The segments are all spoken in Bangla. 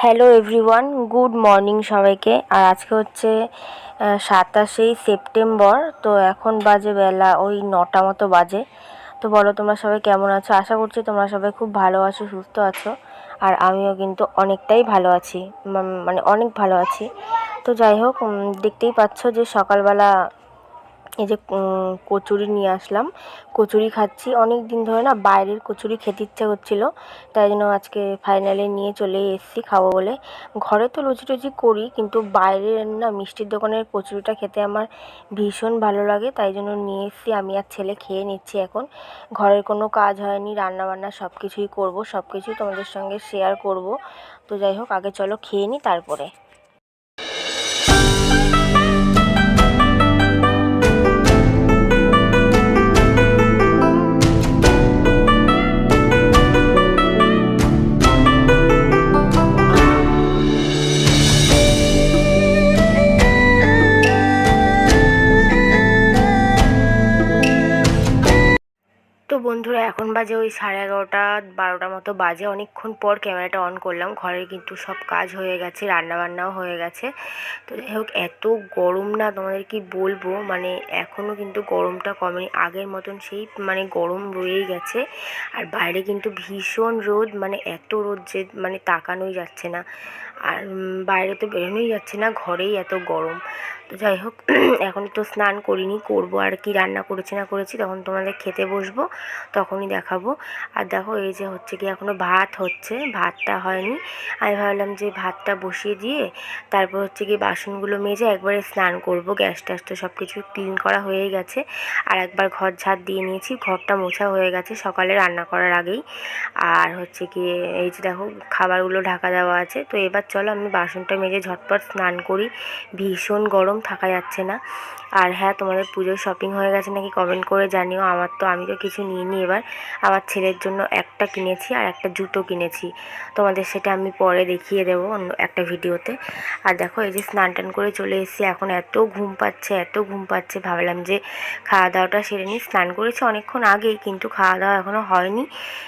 হ্যালো এভরিওয়ান, গুড মর্নিং সবাইকে। আর আজকে হচ্ছে 27 সেপ্টেম্বর। তো এখন বাজে বেলা ওই 9টা মতো বাজে। তো বলো তোমরা সবাই কেমন আছো? আশা করছি তোমরা সবাই খুব ভালো আছো, সুস্থ আছো। আর আমিও কিন্তু অনেকটাই ভালো আছি, মানে অনেক ভালো আছি। তো যাই হোক, দেখতেই পাচ্ছ যে সকালবেলা এই যে কচুরি নিয়ে আসলাম, কচুরি খাচ্ছি। অনেক দিন ধরে না বাইরের কচুরি খেতে ইচ্ছা করছিল, তাই জন্য আজকে ফাইনালি নিয়ে চলে এসেছি খাবো বলে। ঘরে তো লুচি টুচি করি, কিন্তু বাইরের না মিষ্টির দোকানের কচুরিটা খেতে আমার ভীষণ ভালো লাগে, তাই জন্য নিয়ে এসেছি। আমি আর ছেলে খেয়ে নিচ্ছি এখন। ঘরের কোনো কাজ হয়নি, রান্নাবান্না সব কিছুই করবো, সব কিছুই তোমাদের সঙ্গে শেয়ার করব। তো যাই হোক, আগে চলো খেয়ে নিই তারপরে। তো বন্ধুরা, এখন বাজে ওই 11:30 12টার মতো বাজে। অনেকক্ষণ পর ক্যামেরাটা অন করলাম। ঘরের কিন্তু সব কাজ হয়ে গেছে, রান্নাবান্নাও হয়ে গেছে। তো যাই হোক, এত গরম না তোমাদের কি বলবো, মানে এখনও কিন্তু গরমটা কমেনি, আগের মতন সেই মানে গরম রয়েই গেছে। আর বাইরে কিন্তু ভীষণ রোদ, মানে এত রোদ যে মানে তাকানোই যাচ্ছে না। আর বাইরে তো বেরোনোই যাচ্ছে না, ঘরেই এত গরম। তো যাই হোক, এখন তো স্নান করিনি, করবো। আর কি রান্না করেছি না করেছি তখন তোমাদের খেতে বসবো, তখনই দেখাবো। আর দেখো, এই যে হচ্ছে কি এখনও ভাত হচ্ছে, ভাতটা হয়নি। আমি ভাবলাম যে ভাতটা বসিয়ে দিয়ে তারপর হচ্ছে কি বাসনগুলো মেজে একবারে স্নান করব। গ্যাস ট্যাস তো সব কিছু ক্লিন করা হয়ে গেছে। আর একবার ঘর ঝাড় দিয়ে নিয়েছি, ঘরটা মোছা হয়ে গেছে সকালে রান্না করার আগেই। আর হচ্ছে কি এই যে দেখো, খাবারগুলো ঢাকা দেওয়া আছে। তো এবার চলো আমি বাসনটা মেজে ঝটপট স্নান করি, ভীষণ গরম, থাকা যাচ্ছে না। আর হ্যাঁ, তোমাদের পুজোর শপিং হয়ে গেছে নাকি কমেন্ট করে জানিও। আমি তো কিছু নিইনি এবার। আমার ছেলের জন্য একটা কিনেছি আর একটা জুতো কিনেছি, তোমাদের সেটা আমি পরে দেখিয়ে দেবো অন্য একটা ভিডিওতে। আর দেখো, এই যে স্নান টান করে চলে এসেছি, এখন এত ঘুম পাচ্ছে, এত ঘুম পাচ্ছে, ভাবলাম যে খাওয়া দাওয়াটা সেরে নিই। স্নান করেছি অনেকক্ষণ আগেই, কিন্তু খাওয়া দাওয়া এখনও হয়নি।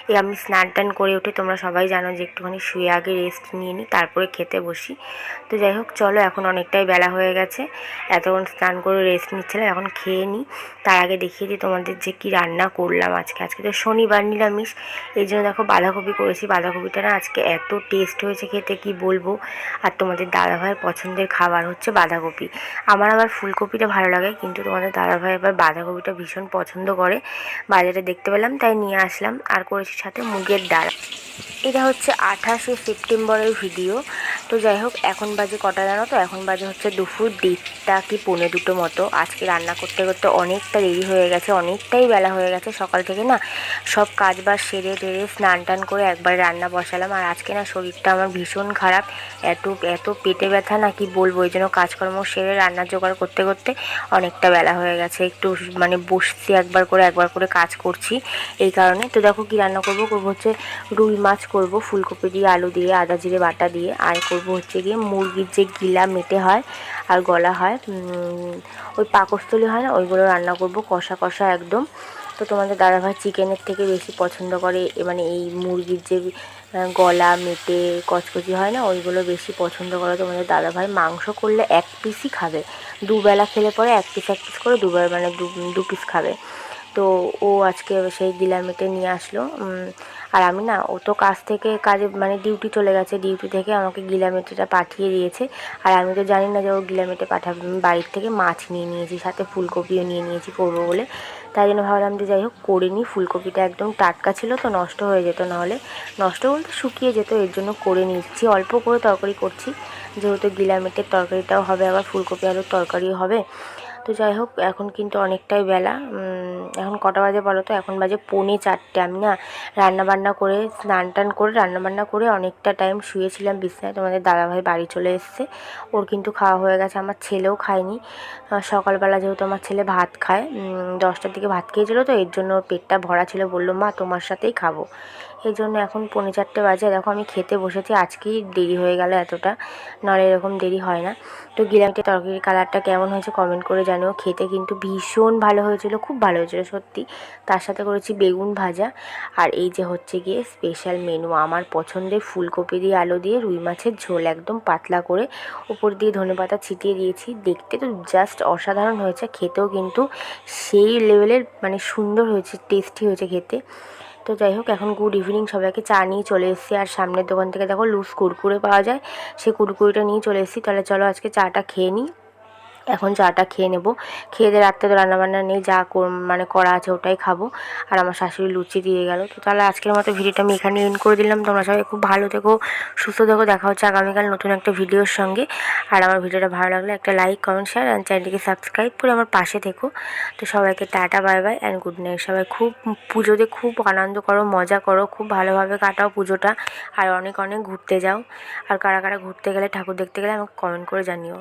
এই আমি স্নান টান করে উঠে, তোমরা সবাই জানো যে একটুখানি শুয়ে আগে রেস্ট নিয়ে নিই, তারপরে খেতে বসি। তো যাই হোক চলো, এখন অনেকটাই বেলা হয়ে গেছে, এতক্ষণ স্নান করে রেস্ট নিচ্ছিলাম, এখন খেয়ে নিই। তার আগে দেখিয়ে দিই তোমাদের যে কী রান্না করলাম আজকে তো শনিবার নিরামিষ, এই জন্য দেখো বাঁধাকপি করেছি। বাঁধাকপিটা না আজকে এত টেস্ট হয়েছে খেতে, কি বলবো। আর তোমাদের দাদাভাইয়ের পছন্দের খাবার হচ্ছে বাঁধাকপি। আমার আবার ফুলকপিটা ভালো লাগে, কিন্তু তোমাদের দাদাভাই আবার বাঁধাকপিটা ভীষণ পছন্দ করে। বাজারে দেখতে পেলাম, তাই নিয়ে আসলাম। আর করেছি সাথে মুগের ডাল। এটা হচ্ছে 28শে সেপ্টেম্বরের ভিডিও। তো যাই হোক, এখন বাজে কটা জানো তো? এখন বাজে হচ্ছে দুপুর 1:30 কি 1:45 মতো। আজকে রান্না করতে করতে অনেকটা দেরি হয়ে গেছে, অনেকটাই বেলা হয়ে গেছে। সকাল থেকে না সব কাজ বাজ সেরে টেরে স্নান টান করে একবার রান্না বসালাম। আর আজকে না শরীরটা আমার ভীষণ খারাপ, এত এত পেটে ব্যথা না কি বলবো। এই জন্য কাজকর্ম সেরে রান্না জোগাড় করতে করতে অনেকটা বেলা হয়ে গেছে। একটু মানে বসছি, একবার করে কাজ করছি এই কারণে। তো দেখো কি রান্না করবো হচ্ছে রুই মাছ করব, ফুলকপি দিয়ে, আলু দিয়ে, আদা জিরে বাটা দিয়ে। আর করব হচ্ছে গিয়ে মুরগির যে গিলা মেটে হয় আর গলা হয়, ওই পাকস্থলী হয় না, ওইগুলো রান্না করব কষা কষা একদম। তো তোমাদের দাদাভাই চিকেনের থেকে বেশি পছন্দ করে মানে এই মুরগির যে গলা মেটে কচকচি হয় না, ওইগুলো বেশি পছন্দ করে তোমাদের দাদাভাই। মাংস করলে এক পিসই খাবে, দুবেলা খেলে পরে এক পিস করে দুবার মানে দু পিস খাবে। তো ও আজকে সেই গিলা মেটে নিয়ে আসলো। আর আমি না, ও তো কাজ থেকে কাজে মানে ডিউটি চলে গেছে, ডিউটি থেকে আমাকে গিলা মেটেটা পাঠিয়ে দিয়েছে। আর আমি তো জানি না যে ও গিলা মেটে পাঠাবে। আমি বাড়ির থেকে মাছ নিয়ে নিয়েছি, সাথে ফুলকপিও নিয়ে নিয়েছি করবো বলে। তাই জন্য ভাবলাম যে যাই হোক করে নিই। ফুলকপিটা একদম টাটকা ছিল, তো নষ্ট হয়ে যেত, নাহলে নষ্ট বলতে শুকিয়ে যেত, এর জন্য করে নিচ্ছি। অল্প করে তরকারি করছি, যেহেতু গিলা মেটের তরকারিটাও হবে, আবার ফুলকপি আলুর তরকারিও হবে। তো যাই হোক, এখন কিন্তু অনেকটাই বেলা। এখন কটা বাজে বলো তো? এখন বাজে 3:45। আমি না রান্নাবান্না করে স্নান টান করে রান্নাবান্না করে অনেকটা টাইম শুয়েছিলাম বিছানায়। তোমাদের দাদাভাই বাড়ি চলে এসেছে, ওর কিন্তু খাওয়া হয়ে গেছে, আমার ছেলেও খায়নি। সকালবেলা যেহেতু আমার ছেলে ভাত খায়, 10টার দিকে ভাত খেয়েছিলো, তো এর জন্য ওর পেটটা ভরা ছিল। বললো মা তোমার সাথেই খাবো, এই জন্য এখন 4:45 বাজে। দেখো আমি খেতে বসেছি, আজকেই দেরি হয়ে গেল এতটা, নাহলে এরকম দেরি হয় না। তো গিলামটি তরকারির কালারটা কেমন হয়েছে কমেন্ট করে জানিও। খেতে কিন্তু ভীষণ ভালো হয়েছিল, খুব ভালো হয়েছিল সত্যি। তার সাথে করেছি বেগুন ভাজা। আর এই যে হচ্ছে গিয়ে স্পেশাল মেনু, আমার পছন্দের ফুলকপি দিয়ে আলু দিয়ে রুই মাছের ঝোল, একদম পাতলা করে উপর দিয়ে ধনেপাতা ছিটিয়ে দিয়েছি। দেখতে তো জাস্ট অসাধারণ হয়েছে, খেতেও কিন্তু সেই লেভেলের মানে সুন্দর হয়েছে, টেস্টি হয়েছে খেতে। তো যাই হোক, এখন গুড ইভিনিং, সবাইকে চা নিয়ে চলে এসেছি। আর সামনের দোকান থেকে দেখো লুজ কুরকুরে পাওয়া যায়, সেই কুরকুরেটা নিয়ে চলে এসেছি। তাহলে চলো আজকে চাটা খেয়ে নিই। এখন চাটা খেয়ে নেবো, খেয়ে দিয়ে রাত্রে তো রান্নাবান্না নেই, যা মানে করা আছে ওটাই খাবো। আর আমার শাশুড়ি লুচি দিয়ে গেল। তো তাহলে আজকের মতো ভিডিওটা আমি এখানে এন্ড করে দিলাম। তোমরা সবাই খুব ভালো থেকো, সুস্থ থেকো। দেখা হচ্ছে আগামীকাল নতুন একটা ভিডিওর সঙ্গে। আর আমার ভিডিওটা ভালো লাগলে একটা লাইক, কমেন্ট, শেয়ার অ্যান্ড চ্যানেলটিকে সাবস্ক্রাইব করে আমার পাশে থেকো। তো সবাইকে tata, bye bye and good night. সবাই খুব পুজোতে খুব আনন্দ করো, মজা করো, খুব ভালোভাবে কাটাও পুজোটা। আর অনেক অনেক ঘুরতে যাও। আর কারা কারা ঘুরতে গেলে, ঠাকুর দেখতে গেলে আমাকে কমেন্ট করে জানিও।